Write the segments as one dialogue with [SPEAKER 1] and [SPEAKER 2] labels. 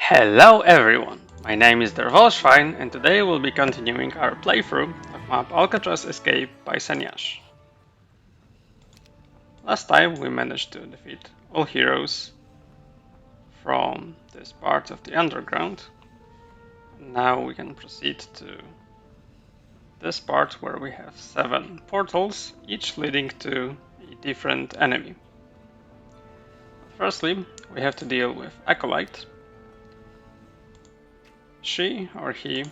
[SPEAKER 1] Hello everyone, my name is Dervolschwein and today we'll be continuing our playthrough of map Alcatraz Escape by Senyash. Last time we managed to defeat all heroes from this part of the underground. Now we can proceed to this part where we have 7 portals, each leading to a different enemy. Firstly, we have to deal with Acolyte. She or he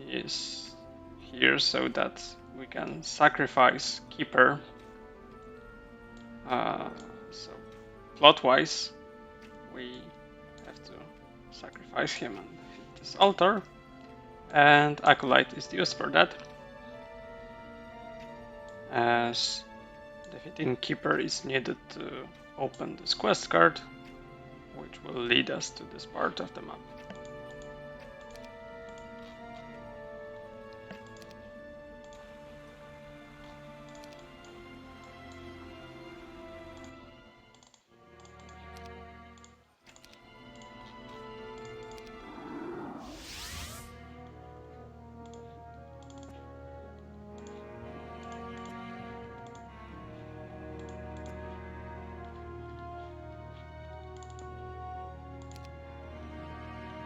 [SPEAKER 1] is here so that we can sacrifice Keeper. So plot-wise, we have to sacrifice him and defeat this altar, and Acolyte is used for that, as defeating Keeper is needed to open this quest card, which will lead us to this part of the map.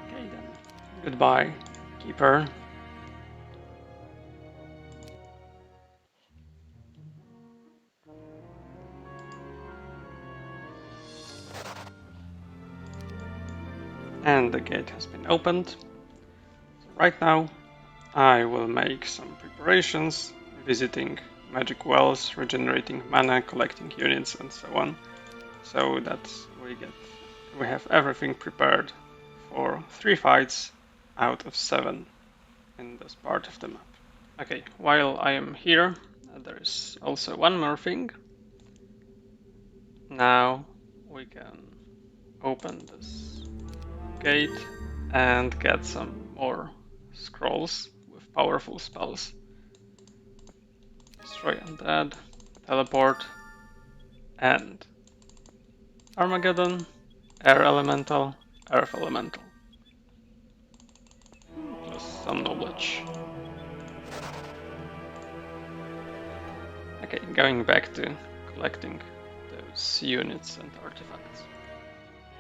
[SPEAKER 1] Okay then, goodbye, Keeper. And the gate has been opened. So right now I will make some preparations, visiting magic wells, regenerating mana, collecting units and so on, so that we have everything prepared for 3 fights out of 7 in this part of the map. Okay, while I am here, there is also one more thing. Now we can open this gate and get some more scrolls with powerful spells. Destroy Undead, Teleport, and Armageddon, Air Elemental, Earth Elemental. Plus some knowledge. Okay, going back to collecting those units and artifacts.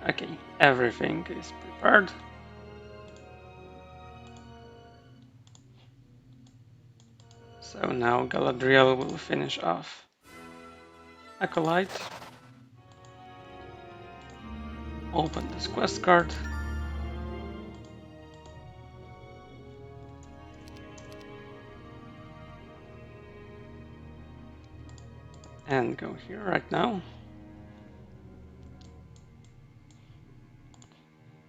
[SPEAKER 1] Okay, everything is prepared. So now Galadriel will finish off Acolyte. Open this quest card. And go here right now.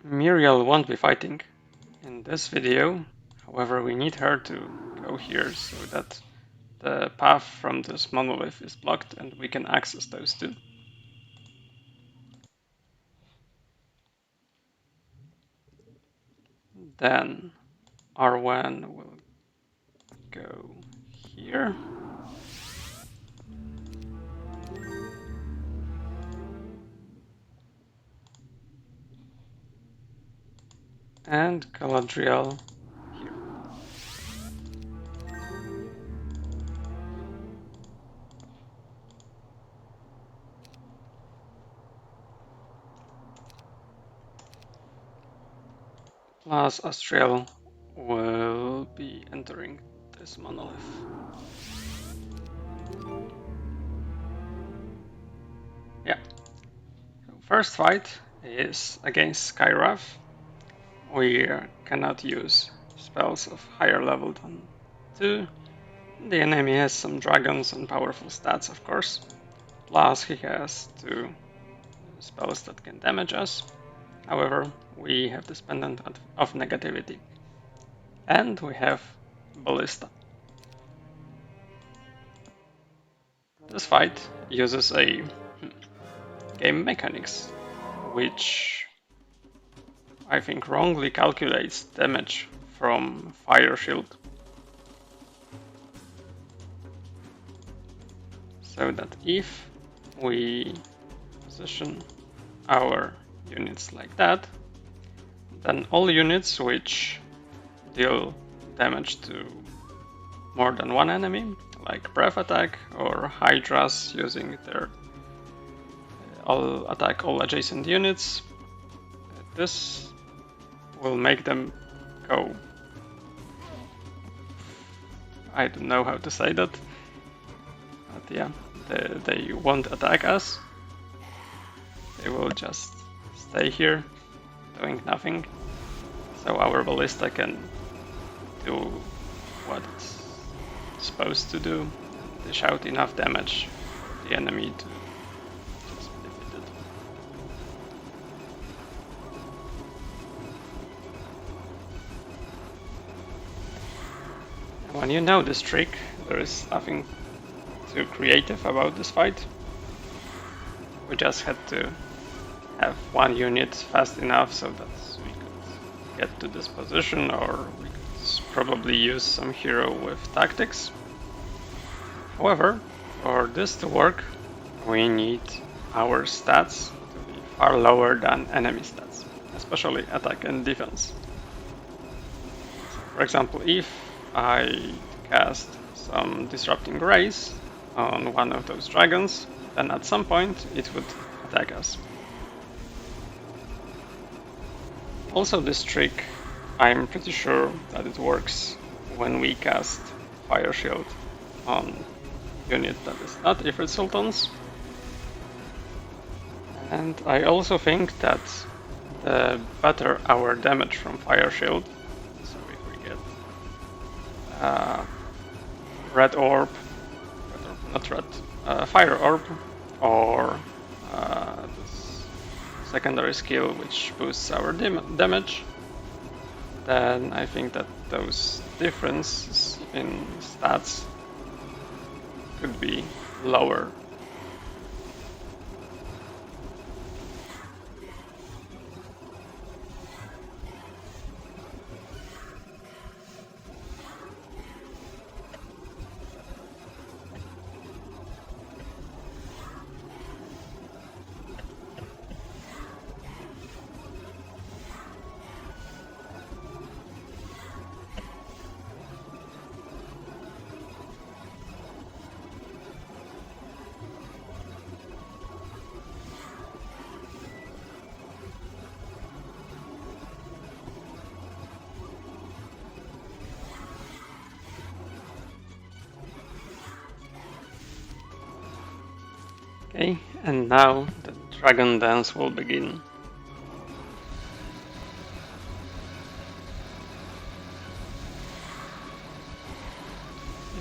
[SPEAKER 1] Muriel won't be fighting in this video, however we need her to go here so that the path from this monolith is blocked and we can access those two. Then Arwen will go here. And Galadriel here. Plus Astriel will be entering this monolith. Yeah. So first fight is against Skywrath. We cannot use spells of higher level than 2. The enemy has some dragons and powerful stats, of course. Plus he has 2 spells that can damage us. However, we have this pendant of negativity. And we have Ballista. This fight uses a game mechanics, which I think wrongly calculates damage from Fire Shield. So that if we position our units like that, Then all units which deal damage to more than one enemy, like breath attack or hydras using their all attack all adjacent units. This will make them go. I don't know how to say that, but yeah, they won't attack us. They will just stay here, doing nothing. So our ballista can do what it's supposed to do, dish out enough damage for the enemy to just be defeated. When you know this trick, there is nothing too creative about this fight. We just had to have one unit fast enough so that we could get to this position, or we could probably use some hero with tactics. However, for this to work, we need our stats to be far lower than enemy stats, especially attack and defense. So, for example, if I cast some disrupting rays on one of those dragons, then at some point it would attack us. Also, this trick, I'm pretty sure that it works when we cast Fire Shield on unit that is not Ifrit Sultans. And I also think that the better our damage from Fire Shield, so if we get Red Orb, not Red, Fire Orb, or this secondary skill which boosts our damage, then I think that those differences in stats could be lower. Okay, and now the dragon dance will begin.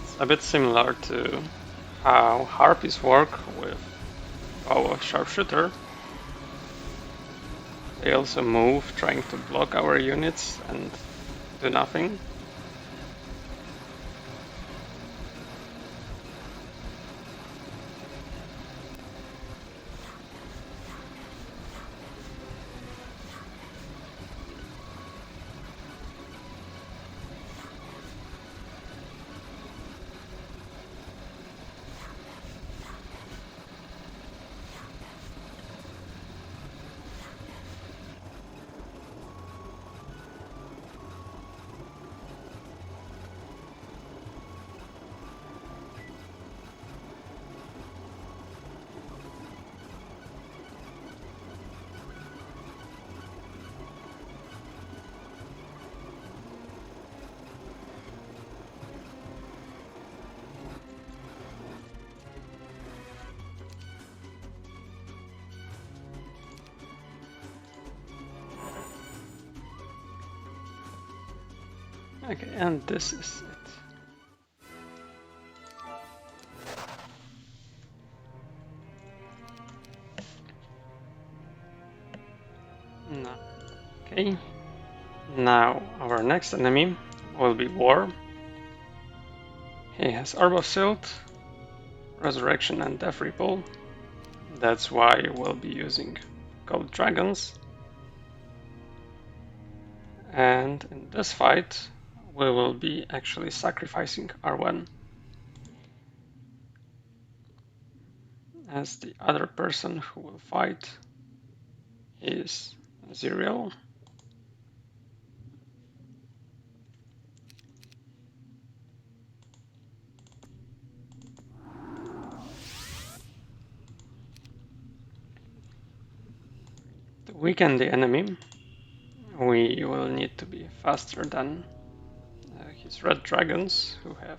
[SPEAKER 1] It's a bit similar to how harpies work with our sharpshooter. They also move, trying to block our units and do nothing. Okay, and this is it. No. Okay, now our next enemy will be War. He has Orb of Silt, Resurrection and Death Ripple. That's why we'll be using Gold Dragons. And in this fight, we will be actually sacrificing R1, as the other person who will fight is Zerial. weaken the enemy, we will need to be faster than his red dragons, who have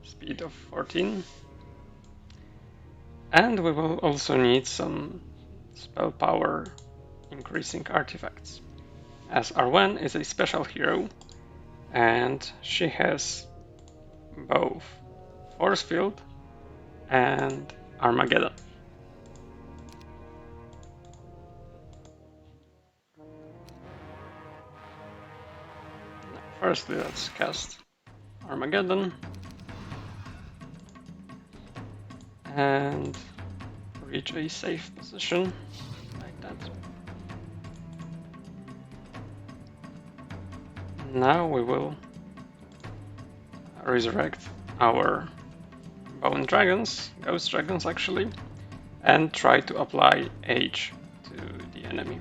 [SPEAKER 1] speed of 14. And we will also need some spell power increasing artifacts, as Arwen is a special hero and she has both Force Field and Armageddon. Firstly, let's cast Armageddon and reach a safe position like that. Now we will resurrect our bone dragons, ghost dragons actually, and try to apply Age to the enemy.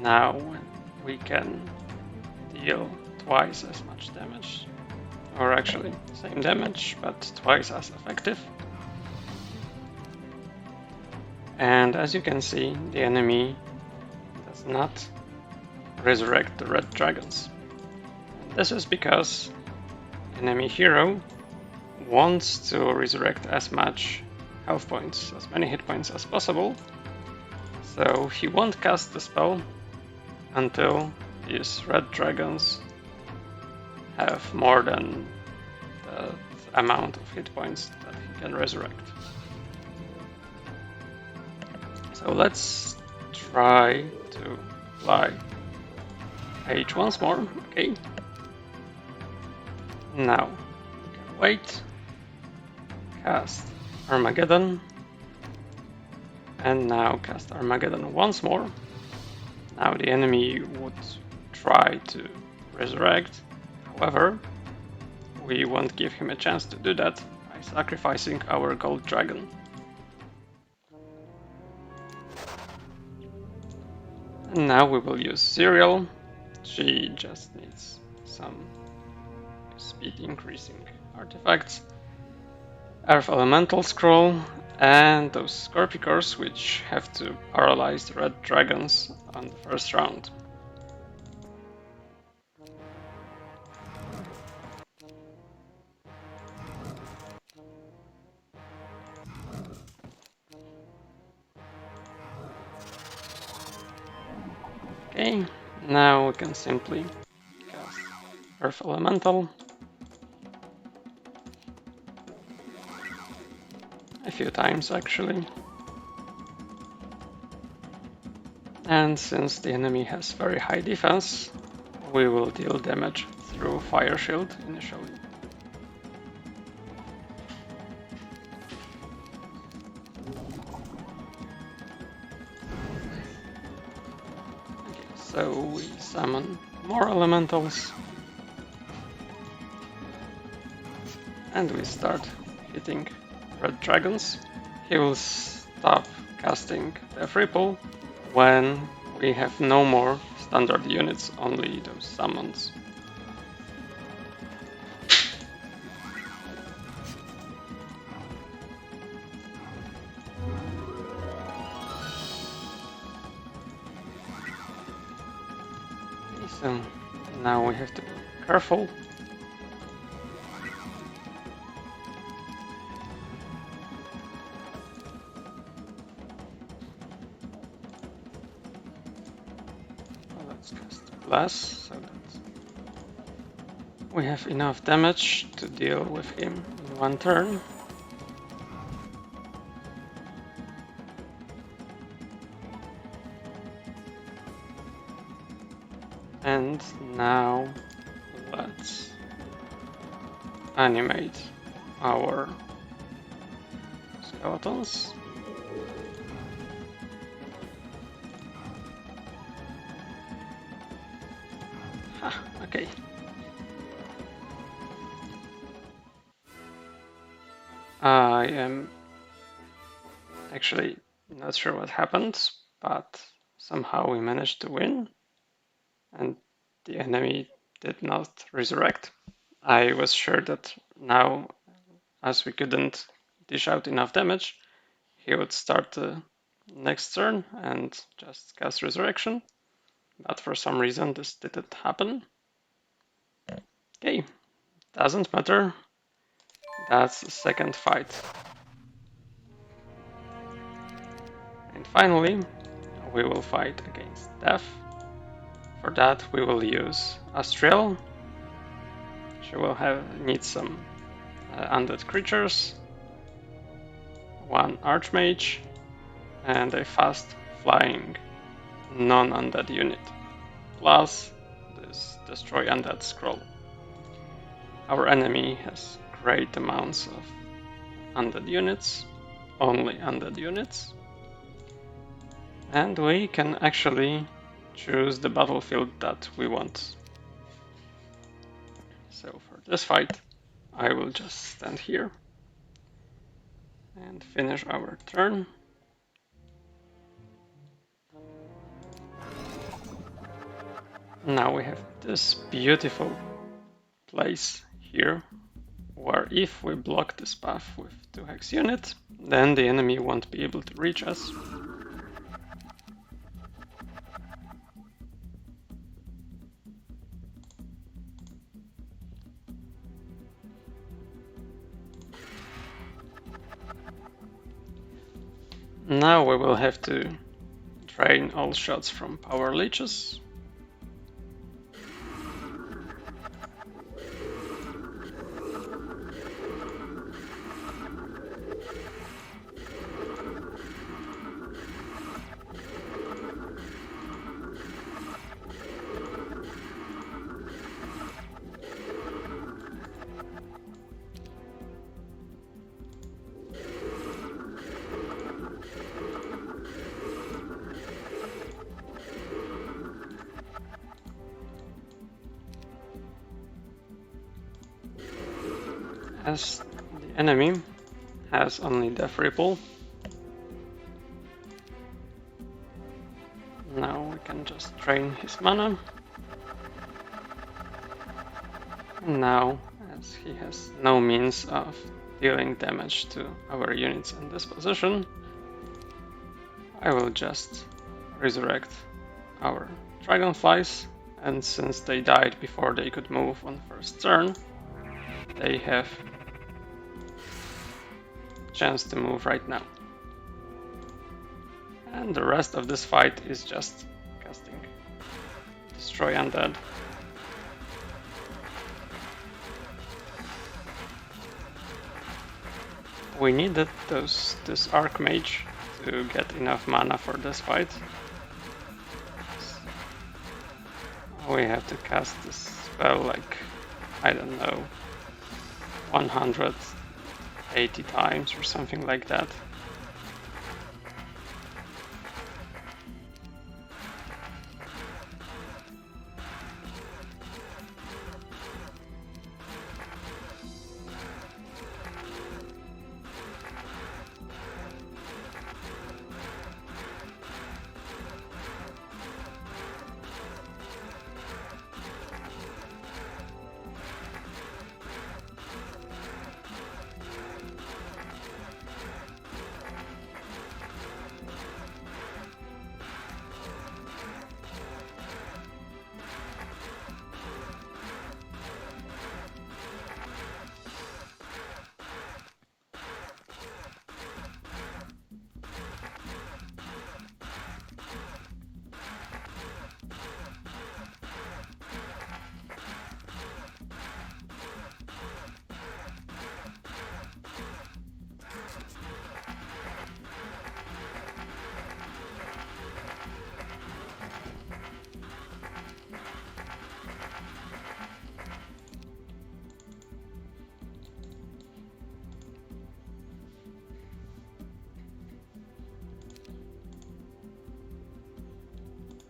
[SPEAKER 1] Now we can deal twice as much damage, or actually same damage but twice as effective. And as you can see, the enemy does not resurrect the red dragons. This is because enemy hero wants to resurrect as much health points, as many hit points as possible, so he won't cast the spell until his red dragons have more than the amount of hit points that he can resurrect. So let's try to apply Age once more. Okay. Now we can wait, cast Armageddon, and now cast Armageddon once more. Now the enemy would try to resurrect, however, we won't give him a chance to do that by sacrificing our gold dragon. And now we will use Serial. She just needs some speed increasing artifacts, Earth Elemental Scroll, and those Scorpicors, which have to paralyze the red dragons on the first round. Okay, now we can simply cast Earth Elemental a few times actually. And since the enemy has very high defense, we will deal damage through Fire Shield initially. Okay, so we summon more elementals and we start hitting red dragons. He will stop casting Death Ripple when we have no more standard units, only those summons. Okay, so now we have to be careful. Let's cast Bless so that We have enough damage to deal with him in one turn. And now let's animate our skeletons. Okay. I am actually not sure what happened, but somehow we managed to win, and the enemy did not resurrect. I was sure that now, as we couldn't dish out enough damage, he would start the next turn and just cast Resurrection, but for some reason this didn't happen. Okay, doesn't matter. That's the second fight. And finally, we will fight against Death. For that, we will use Astriel. She will need some undead creatures, one Archmage, and a fast flying non-undead unit, plus this Destroy Undead scroll. Our enemy has great amounts of undead units, only undead units, and we can actually choose the battlefield that we want. So for this fight, I will just stand here and finish our turn. Now we have this beautiful place here, where if we block this path with 2 hex unit, then the enemy won't be able to reach us. Now we will have to drain all shots from power leeches. As the enemy has only Death Ripple, now we can just drain his mana. And now, as he has no means of dealing damage to our units in this position, I will just resurrect our Dragonflies, and since they died before they could move on first turn, they have chance to move right now. And the rest of this fight is just casting Destroy Undead. We needed this Archmage to get enough mana for this fight. We have to cast this spell like, I don't know, 180 times or something like that.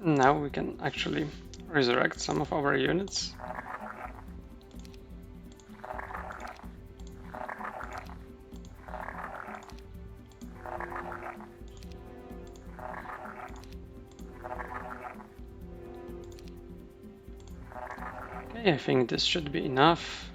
[SPEAKER 1] Now we can actually resurrect some of our units. Okay, I think this should be enough.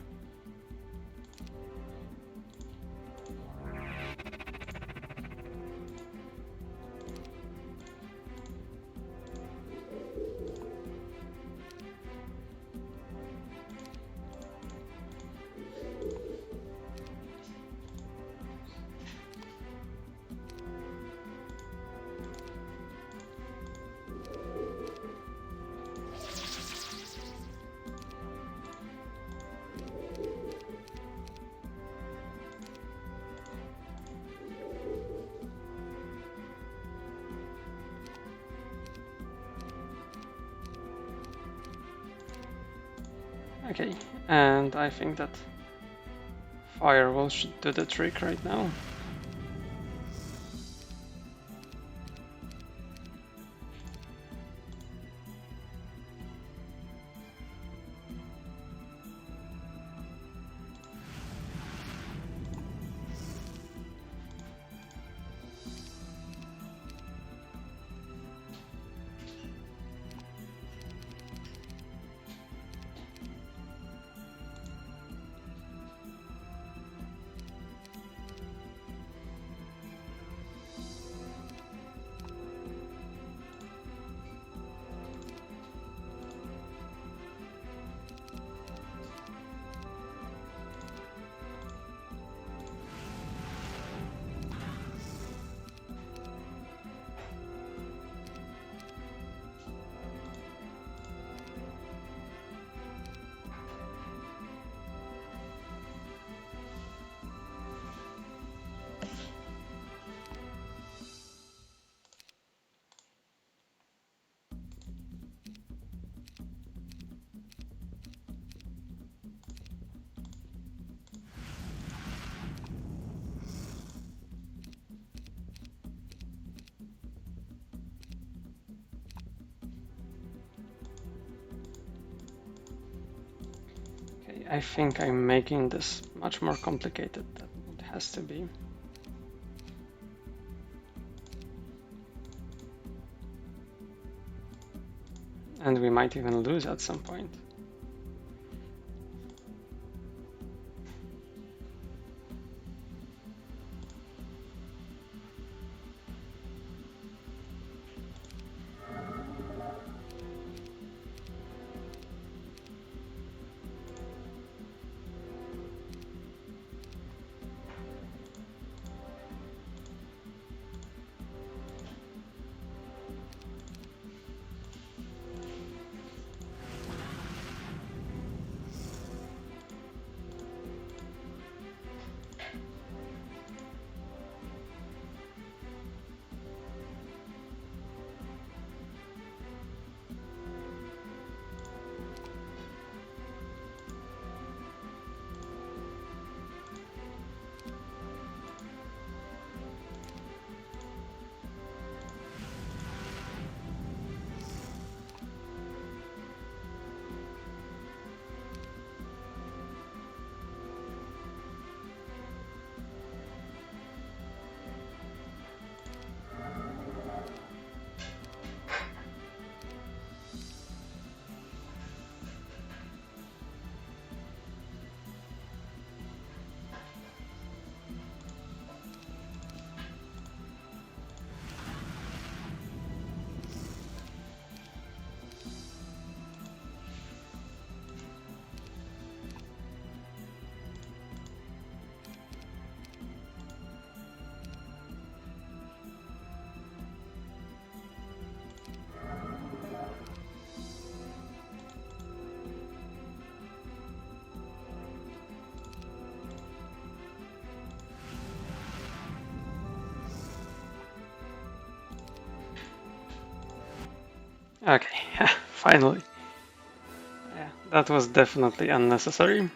[SPEAKER 1] Okay, and I think that firewall should do the trick right now. I think I'm making this much more complicated than it has to be. And we might even lose at some point. Okay, finally. Yeah, that was definitely unnecessary.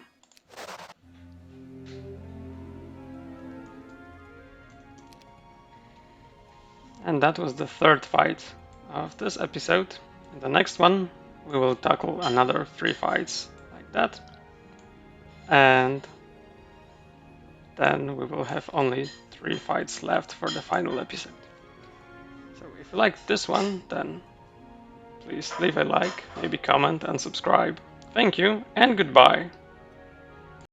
[SPEAKER 1] And that was the third fight of this episode. In the next one, we will tackle another 3 fights like that. And then we will have only 3 fights left for the final episode. So if you liked this one, then please leave a like, maybe comment and subscribe. Thank you and goodbye.